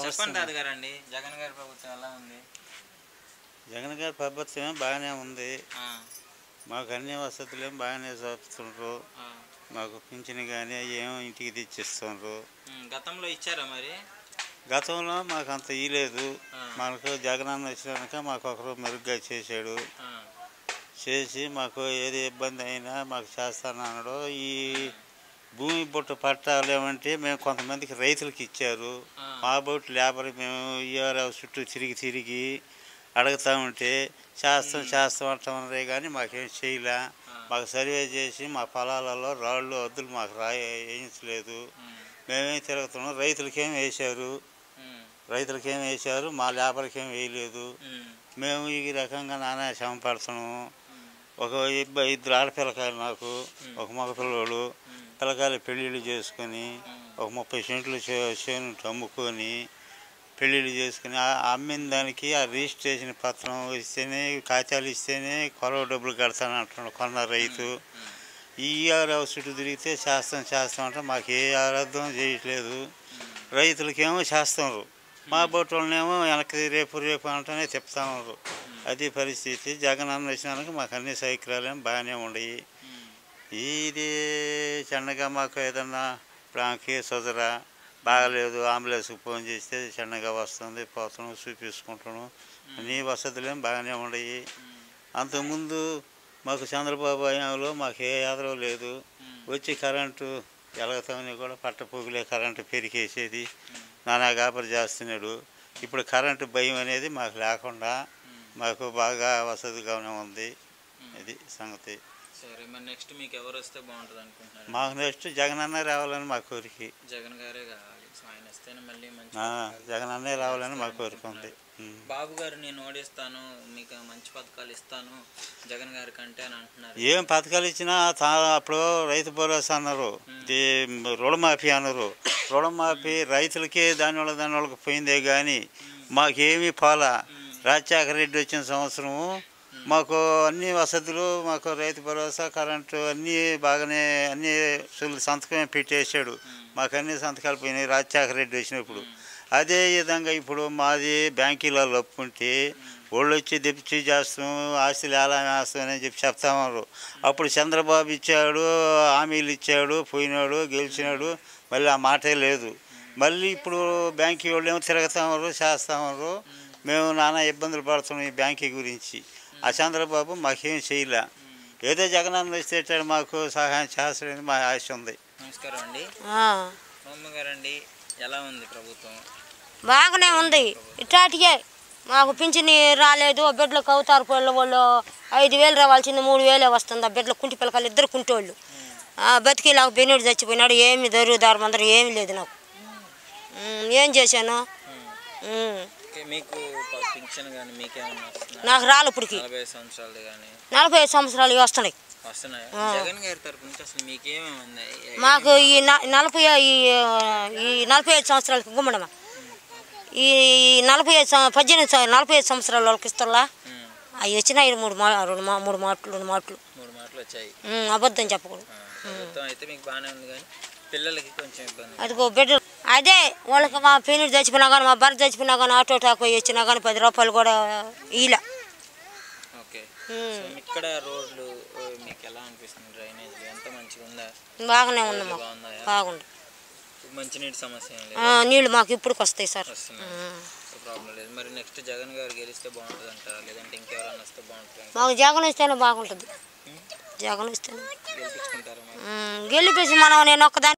చెప్పండి తాతగారండి, జగన్ గారి ప్రభుత్వం ఎలా ఉంది? జగన్ గారి ప్రభుత్వం బాగానే ఉంది. మాకు అన్ని వసతులు బాగానే చూపుతుండ్రు. మాకు పింఛను కానీ ఏమో ఇంటికి తెచ్చిస్తుండ్రు. గతంలో ఇచ్చారా మరి? గతంలో మాకు అంత ఇయ్యలేదు. మనకు జగన్ అన్న వచ్చినాక మాకు ఒకరు మెరుగ్గా చేశాడు. చేసి మాకు ఏది ఇబ్బంది అయినా మాకు చేస్తానన్నాడు. ఈ భూమి బుట్ట పట్టాలు ఏమంటే మేము కొంతమందికి రైతులకు ఇచ్చారు. మా బోటు లేబర్ మేము ఇయ్యారు చుట్టూ తిరిగి అడుగుతూ ఉంటే చేస్తాం అంటామన్నారే కానీ మాకేం చేయలే. మాకు సర్వే చేసి మా పొలాలలో రాళ్ళు అద్దులు మాకు వేయించలేదు. మేమేం తిరుగుతున్నాం. రైతులకేం వేశారు, మా లేబర్కి ఏం వేయలేదు. మేము ఈ రకంగా నానా శ్రమ పడుతున్నాము. ఒక ఇద్దరు ఆడపిల్లకాయలు నాకు, ఒక మగ పిల్లలు పిల్లకాయలు పెళ్ళిళ్ళు చేసుకొని ఒక 30 సెంట్లు చేను అమ్ముకొని పెళ్ళిళ్ళు చేసుకుని అమ్మిన దానికి ఆ రిజిస్ట్రేషన్ పత్రం ఇస్తేనే కాగితాలు ఇస్తేనే కొలవ డబ్బులు కడతానంటున్నాడు కొన్న రైతు. ఈ చుట్టూ తిరిగితే చేస్తాం అంటే మాకు ఏ అర్థం చేయట్లేదు. రైతులకేమో చేస్తున్నారు, మా బొట్టోళ్ళనేమో వెనక్కి రేపు అంటేనే చెప్తా ఉన్నారు. అది పరిస్థితి. జగన్ అన్న వచ్చినాక మాకు అన్ని సౌకర్యాలు బాగానే ఉన్నాయి. ఇది చిన్నగా మాకు ఏదన్నా ప్రాంకి సుధరా బాగలేదు, అంబులెన్స్కి ఫోన్ చేస్తే చిన్నగా వస్తుంది, పోతున్నాం, చూపించుకుంటున్నాం. అన్ని వసతులేం బాగానే ఉన్నాయి. అంతకుముందు మాకు చంద్రబాబు హయాంలో మాకు ఏ ఆదరవు లేదు. వచ్చి కరెంటు ఎలగతామని కూడా పట్టపోగులే కరెంటు పెరికేసేది, నానా గాబరి చేస్తున్నాడు. ఇప్పుడు కరెంటు భయం అనేది మాకు లేకుండా మాకు బాగా వసతిగానే ఉంది. ఇది సంగతి. సరే, మరి నెక్స్ట్ మీకు ఎవరు వస్తే బాగుంటుంది అనుకుంటున్నారు? మాకు నెక్స్ట్ జగన్ అన్నే రావాలని మా కోరిక. జగన్ గారే కావాలి, ఆయన వస్తేనే మళ్ళీ మంచి జగన్ అన్నే రావాలని మా కోరిక ఉంది. బాబు గారు నేను ఓడిస్తాను, మీకు మంచి పథకాలు ఇస్తాను జగన్ గారి కంటే అని అంటున్నారు. ఏం పథకాలు ఇచ్చినా అప్పుడు రైతు భరోసా అన్నారు, రుణమాఫీ అన్నారు. రుణమాఫీ రైతులకి దానివల్లకి పోయిందే కానీ మాకేమీ పోలా. రాజశేఖర రెడ్డి వచ్చిన సంవత్సరము మాకు అన్ని వసతులు, మాకు రైతు భరోసా, కరెంటు అన్నీ బాగానే అన్ని సంతకమే పెట్టేశాడు. మాకు అన్ని సంతకాలు పోయినాయి రాజశేఖర రెడ్డి వచ్చినప్పుడు. అదే విధంగా ఇప్పుడు మాది బ్యాంకీలలో ఒప్పుకుంటే వాళ్ళు వచ్చి తెప్పించి చేస్తాం, ఆస్తులు ఎలా వేస్తామని చెప్పి చెప్తామన్నారు. అప్పుడు చంద్రబాబు ఇచ్చాడు, హామీలు ఇచ్చాడు, పోయినాడు, గెలిచినాడు, మళ్ళీ ఆ మాటే లేదు. మళ్ళీ ఇప్పుడు బ్యాంకీ వాళ్ళు ఏమో తిరుగుతామన్నారు, చేస్తామన్నారు. మేము నానా ఇబ్బందులు పడుతున్నాం ఈ బ్యాంకీ గురించి. ఆ చంద్రబాబు మాకేం చేయలే. ఏదో జగనన్న వస్తే మాకు సహాయం చేస్తాడని మా ఆశ ఉంది. నమస్కారం అండి. గారండి, ఎలా ఉంది ప్రభుత్వం? బాగానే ఉంది. ఇట్లాంటికే మాకు పింఛని రాలేదు. బిడ్డలకు అవుతారు పిల్లలు వాళ్ళు 5,000 రావాల్సింది 3,000 వస్తుంది. ఆ బిడ్డలు కుంటి పిల్లకాయలు ఇద్దరు కుంటోళ్ళు. బతికి నాకు బెన్నుడు చచ్చిపోయినాడు. ఏమి దొరుకుదారు అందరూ ఏమి లేదు. నాకు ఏం చేశాను? నాకు రాలు ఇప్పటికి 45 సంవత్సరాలు వస్తున్నాయి. మాకు ఈ 45 సంవత్సరాలకి గుమ్మడమా ఈ 45 సంవత్సరాల వాళ్ళకి ఇస్తారా? అవి వచ్చినాయి 3 మాటలు అబద్ధం చెప్పకూడదు. అదిగో బిడ్డలు అదే వాళ్ళకి మా పెళ్ళి చచ్చిపోయినా కానీ మా భర్త చచ్చిపోయినా కానీ ఆటో టాక్ వచ్చినా కానీ 10 రూపాయలు కూడా ఇలా. బాగానే ఉన్నాం, బాగుంది. నీళ్ళు మాకు ఇప్పటికి వస్తాయి సార్. మాకు జగన్ ఇస్తేనే బాగుంటుంది. జగన్ ఇస్తేనే గెలిపేసి మనం నేను ఒక్కదాన్ని